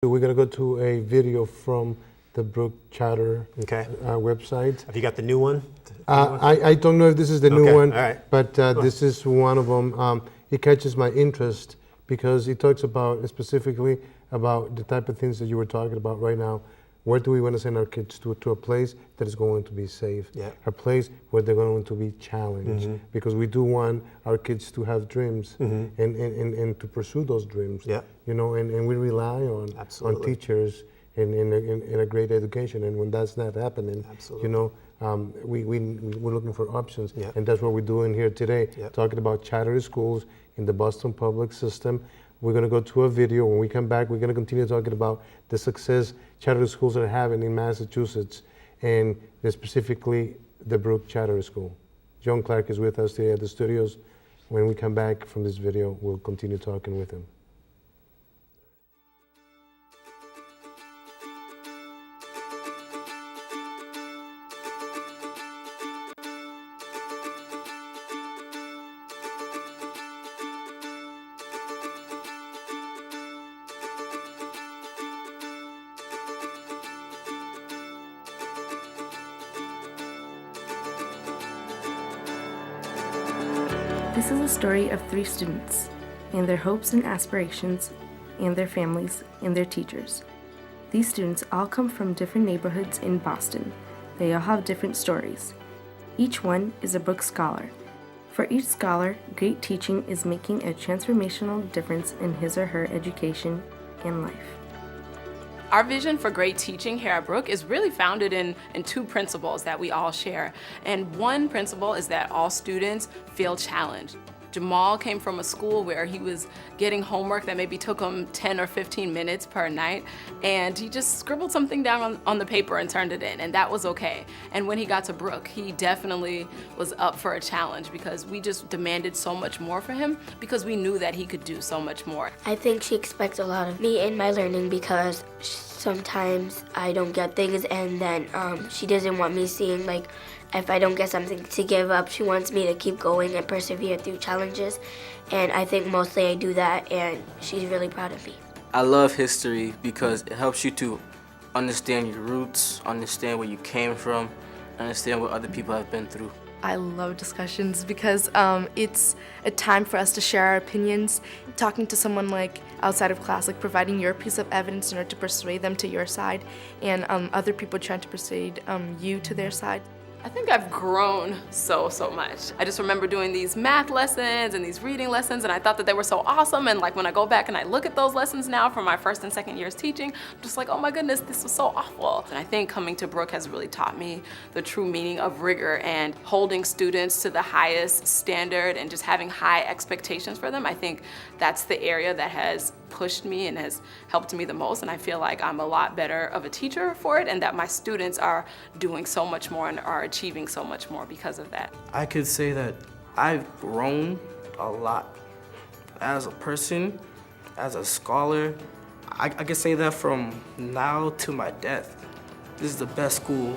We're going to go to a video from the Brook Charter website. Have you got the new one? I don't know if this is the new one, all right. but this is one of them. It catches my interest because it talks about specifically about the type of things that you were talking about right now. Where do we want to send our kids to a place that is going to be safe, a place where they're going to be challenged, because we do want our kids to have dreams and to pursue those dreams. You know, and we rely on teachers in a great education, and when that's not happening, you know, we're looking for options, and that's what we're doing here today, talking about charter schools in the Boston public system. We're going to go to a video. When we come back, we're going to continue talking about the success charter schools are having in Massachusetts, and specifically the Brook Charter School. John Clark is with us today at the studios. When we come back from this video, we'll continue talking with him. This is a story of 3 students and their hopes and aspirations and their families and their teachers. These students all come from different neighborhoods in Boston. They all have different stories. Each one is a Brook Scholar. For each scholar, great teaching is making a transformational difference in his or her education and life. Our vision for great teaching here at Brook is really founded in 2 principles that we all share. And one principle is that all students feel challenged. Jamal came from a school where he was getting homework that maybe took him 10 or 15 minutes per night, and he just scribbled something down on the paper and turned it in, and that was okay. And when he got to Brook, he definitely was up for a challenge because we just demanded so much more for him because we knew that he could do so much more. I think she expects a lot of me in my learning because sometimes I don't get things, and then she doesn't want me seeing, like, if I don't get something to give up. She wants me to keep going and persevere through challenges, and I think mostly I do that, and she's really proud of me. I love history because it helps you to understand your roots, understand where you came from, understand what other people have been through. I love discussions because it's a time for us to share our opinions, talking to someone like outside of class, like providing your piece of evidence in order to persuade them to your side, and other people trying to persuade you to their side. I think I've grown so much. I just remember doing these math lessons and these reading lessons, and I thought that they were so awesome, and like when I go back and I look at those lessons now from my 1st and 2nd years teaching, I'm just like, oh my goodness, this was so awful. And I think coming to Brook has really taught me the true meaning of rigor and holding students to the highest standard and just having high expectations for them. I think that's the area that has pushed me and has helped me the most, and I feel like I'm a lot better of a teacher for it, and that my students are doing so much more and are achieving so much more because of that. I could say that I've grown a lot as a person, as a scholar. I could say that from now to my death. This is the best school.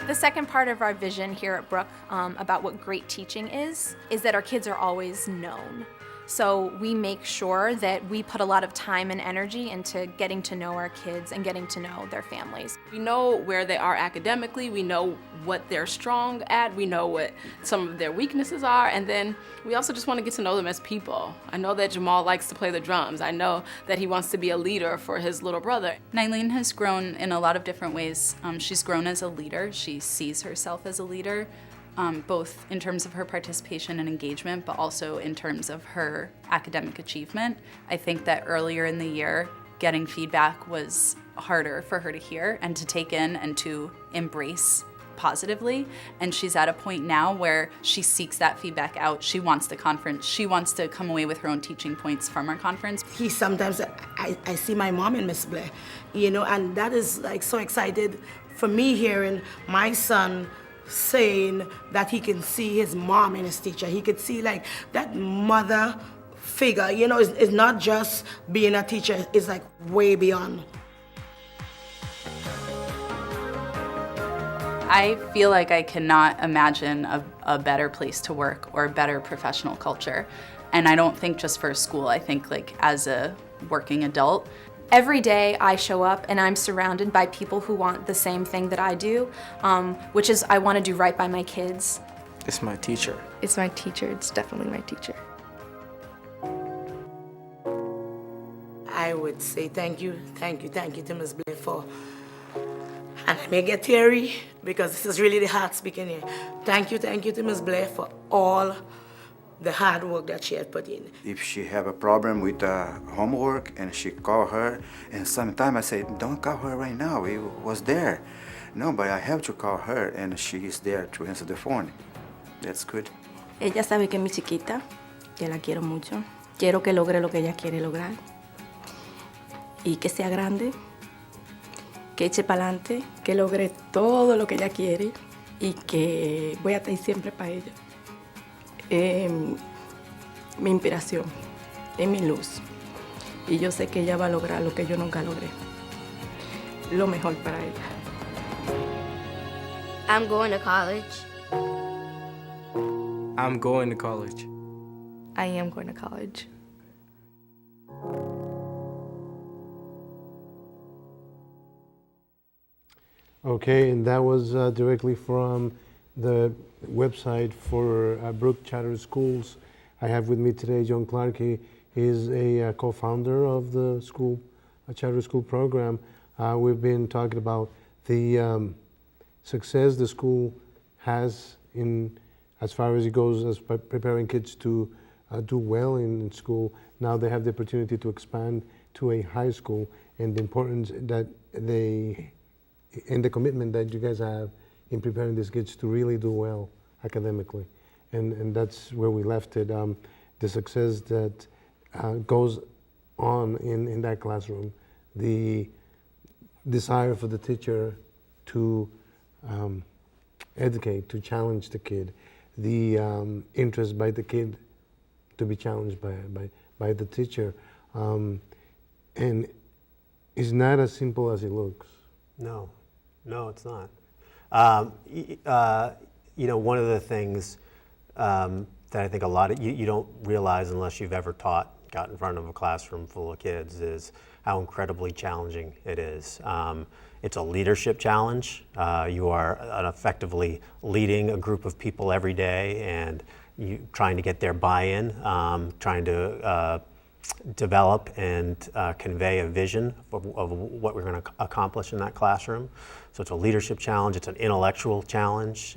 The second part of our vision here at Brook about what great teaching is that our kids are always known. So we make sure that we put a lot of time and energy into getting to know our kids and getting to know their families. We know where they are academically, we know what they're strong at, we know what some of their weaknesses are, and then we also just want to get to know them as people. I know that Jamal likes to play the drums. I know that he wants to be a leader for his little brother. Nylene has grown in a lot of different ways. She's grown as a leader. She sees herself as a leader. Both in terms of her participation and engagement, but also in terms of her academic achievement. I think that earlier in the year, getting feedback was harder for her to hear and to take in and to embrace positively. And she's at a point now where she seeks that feedback out. She wants the conference. She wants to come away with her own teaching points from our conference. Sometimes I see my mom in Miss Blair, you know, and that is like so excited for me hearing my son saying that he can see his mom in his teacher. He could see like that mother figure, you know, it's not just being a teacher, it's like way beyond. I feel like I cannot imagine a better place to work or a better professional culture. And I don't think just for a school, I think like as a working adult. Every day I show up and I'm surrounded by people who want the same thing that I do, which is I want to do right by my kids. It's my teacher. It's my teacher. It's definitely my teacher. I would say thank you to Ms. Blair for, and I may get teary because this is really the heart speaking here. Thank you to Ms. Blair for all the hard work that she had put in. If she have a problem with homework and she call her, and sometimes I say, don't call her right now, it was there. No, but I have to call her and she is there to answer the phone. That's good. Ella sabe que es mi chiquita, que la quiero mucho. Quiero que logre lo que ella quiere lograr. Y que sea grande, que eche para adelante, que logre todo lo que ella quiere y que voy a estar siempre para ella. Mi inspiración, es mi luz. Y yo sé que ella va a lograr lo que yo nunca logré. Lo mejor para ella. I'm going to college. I'm going to college. I am going to college. Okay, and that was directly from the website for Brook Charter Schools. I have with me today John Clark. He is a co-founder of the school, a charter school program. We've been talking about the success the school has in as far as it goes as preparing kids to do well in school. Now they have the opportunity to expand to a high school, and the importance that and the commitment that you guys have in preparing these kids to really do well academically. And that's where we left it. The success that goes on in that classroom, the desire for the teacher to educate, to challenge the kid, the interest by the kid to be challenged by the teacher. And it's not as simple as it looks. No, it's not. You know, one of the things that I think a lot of you don't realize unless you've ever got in front of a classroom full of kids is how incredibly challenging it is. It's a leadership challenge. You are effectively leading a group of people every day and trying to get their buy-in, trying to develop and convey a vision of what we're going to accomplish in that classroom. So it's a leadership challenge, it's an intellectual challenge.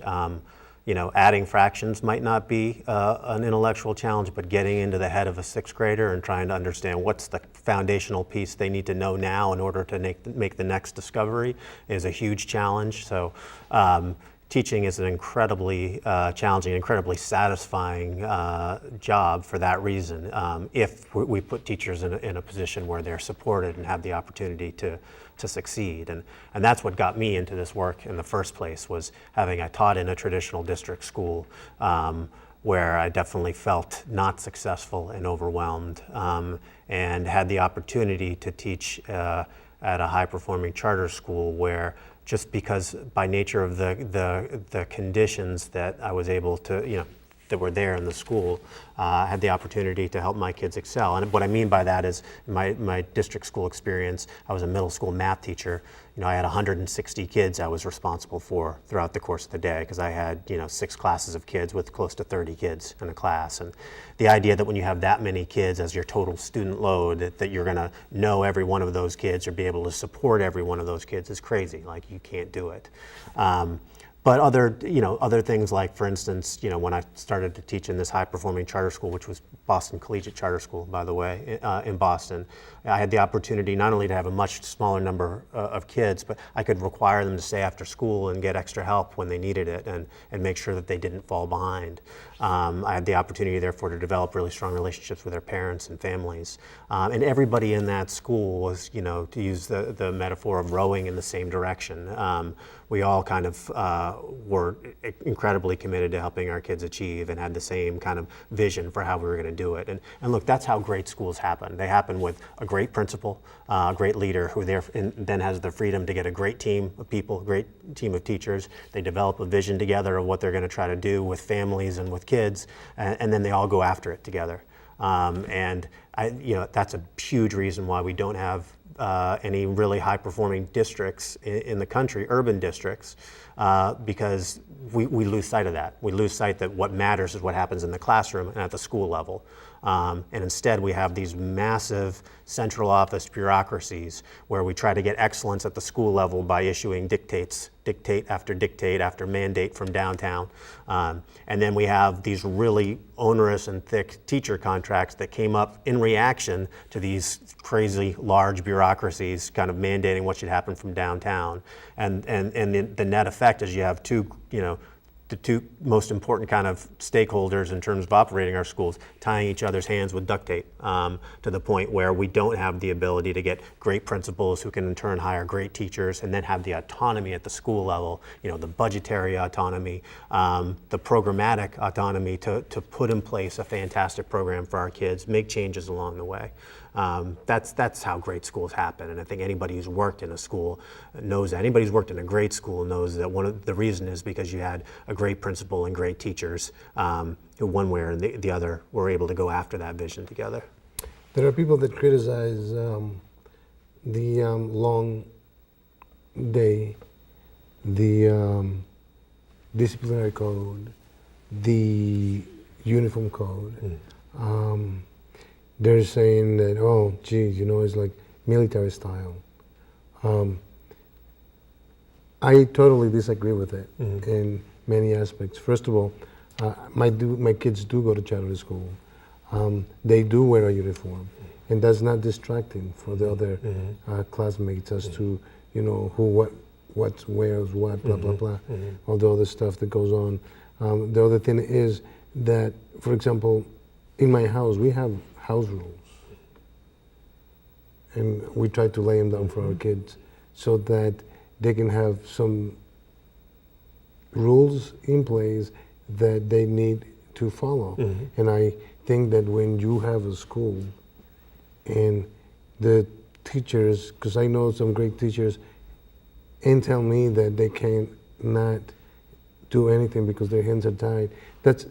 You know, adding fractions might not be an intellectual challenge, but getting into the head of a sixth grader and trying to understand what's the foundational piece they need to know now in order to make the next discovery is a huge challenge. So teaching is an incredibly challenging, incredibly satisfying job for that reason, if we put teachers in a position where they're supported and have the opportunity to succeed. And that's what got me into this work in the first place, was I taught in a traditional district school where I definitely felt not successful and overwhelmed, and had the opportunity to teach at a high-performing charter school where, just because by nature of the conditions that I was able to, that were there in the school, I had the opportunity to help my kids excel. And what I mean by that is, in my district school experience, I was a middle school math teacher. I had 160 kids I was responsible for throughout the course of the day, because I had 6 classes of kids with close to 30 kids in a class. And the idea that when you have that many kids as your total student load, that you're going to know every one of those kids or be able to support every one of those kids is crazy. Like, you can't do it. But other things, like, for instance, when I started to teach in this high-performing charter school, which was Boston Collegiate Charter School, by the way, in Boston, I had the opportunity not only to have a much smaller number of kids, but I could require them to stay after school and get extra help when they needed it, and make sure that they didn't fall behind. I had the opportunity, therefore, to develop really strong relationships with their parents and families. And everybody in that school was, to use the metaphor of rowing in the same direction. We all kind of were incredibly committed to helping our kids achieve, and had the same kind of vision for how we were going to do it. And look, that's how great schools happen. They happen with a great principal, a great leader, who then has the freedom to get a great team of people, a great team of teachers. They develop a vision together of what they're going to try to do with families and with kids, and then they all go after it together. And that's a huge reason why we don't have any really high-performing districts in the country, urban districts, because we lose sight of that. We lose sight that what matters is what happens in the classroom and at the school level. And instead, we have these massive central office bureaucracies where we try to get excellence at the school level by issuing dictate after mandate from downtown. And then we have these really onerous and thick teacher contracts that came up in reaction to these crazy large bureaucracies kind of mandating what should happen from downtown. And the net effect is you have the two most important kind of stakeholders in terms of operating our schools tying each other's hands with duct tape, to the point where we don't have the ability to get great principals who can in turn hire great teachers and then have the autonomy at the school level, the budgetary autonomy, the programmatic autonomy to put in place a fantastic program for our kids, make changes along the way. That's how great schools happen. And I think anybody who's worked in a school knows that. Anybody who's worked in a great school knows that one of the reason is because you had a great principal and great teachers who one way or the other were able to go after that vision together. There are people that criticize the long day, the disciplinary code, the uniform code. They're saying that, oh, geez, it's like military style. I totally disagree with it in many aspects. First of all, my kids do go to charter school. They do wear a uniform, and that's not distracting for the other classmates as to, who what wears what, blah, blah, blah, all the other stuff that goes on. The other thing is that, for example, in my house, we have house rules, and we try to lay them down for our kids so that they can have some rules in place that they need to follow. And I think that when you have a school and the teachers, because I know some great teachers, and tell me that they cannot do anything because their hands are tied, that's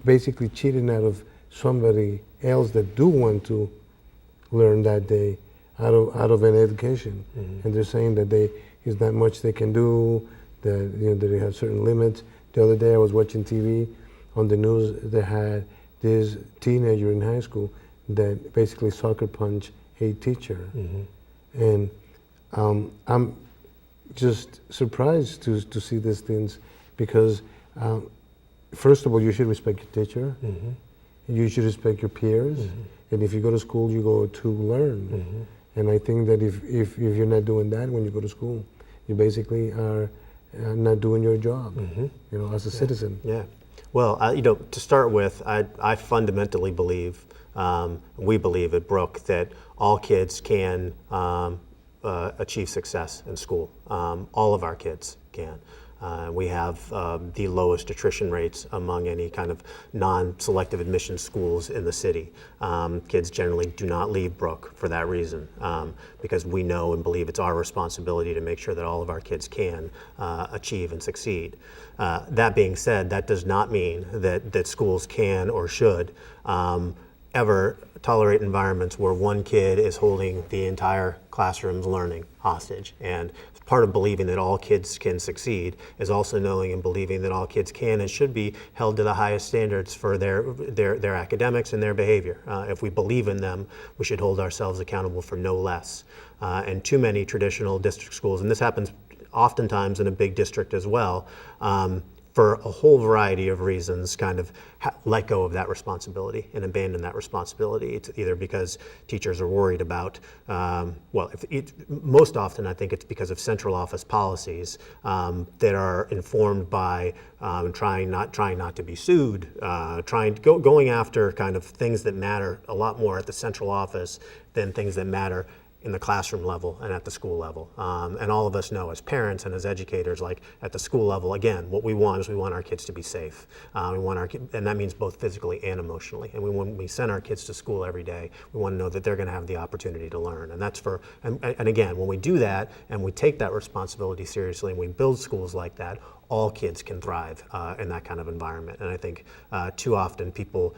basically cheating out of somebody else that do want to learn that day out of an education. And they're saying that is not much they can do, that that they have certain limits. The other day I was watching TV on the news. They had this teenager in high school that basically sucker punched a teacher. And I'm just surprised to see these things because first of all, you should respect your teacher. You should respect your peers. And if you go to school, you go to learn. And I think that if you're not doing that when you go to school, you basically are not doing your job, as a citizen. Yeah. Well, to start with, I fundamentally believe, we believe at Brooke, that all kids can achieve success in school. All of our kids can. We have the lowest attrition rates among any kind of non-selective admission schools in the city. Kids generally do not leave Brooke for that reason, because we know and believe it's our responsibility to make sure that all of our kids can achieve and succeed. That being said, that does not mean that schools can or should ever tolerate environments where one kid is holding the entire classroom's learning hostage. And part of believing that all kids can succeed is also knowing and believing that all kids can and should be held to the highest standards for their academics and their behavior. If we believe in them, we should hold ourselves accountable for no less. And too many traditional district schools, and this happens oftentimes in a big district as well, for a whole variety of reasons, kind of let go of that responsibility and abandon that responsibility. It's either because teachers are worried about, most often I think it's because of central office policies that are informed by trying not to be sued, going after kind of things that matter a lot more at the central office than things that matter in the classroom level and at the school level. And all of us know as parents and as educators, like at the school level, again, what we want is we want our kids to be safe. And that means both physically and emotionally. And when we send our kids to school every day, we want to know that they're going to have the opportunity to learn. And that's and again, when we do that and we take that responsibility seriously and we build schools like that, all kids can thrive in that kind of environment. And I think too often people,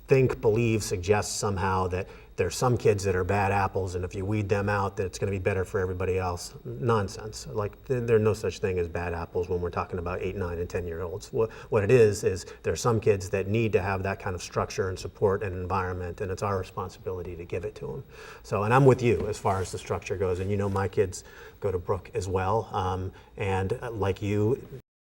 think, believe, suggest somehow that there's some kids that are bad apples, and if you weed them out, that it's going to be better for everybody else. Nonsense. Like, there's no such thing as bad apples when we're talking about 8, 9, and 10-year-olds. What it is there's some kids that need to have that kind of structure and support and environment, and it's our responsibility to give it to them. So, and I'm with you as far as the structure goes, and you know my kids go to Brook as well, and like you,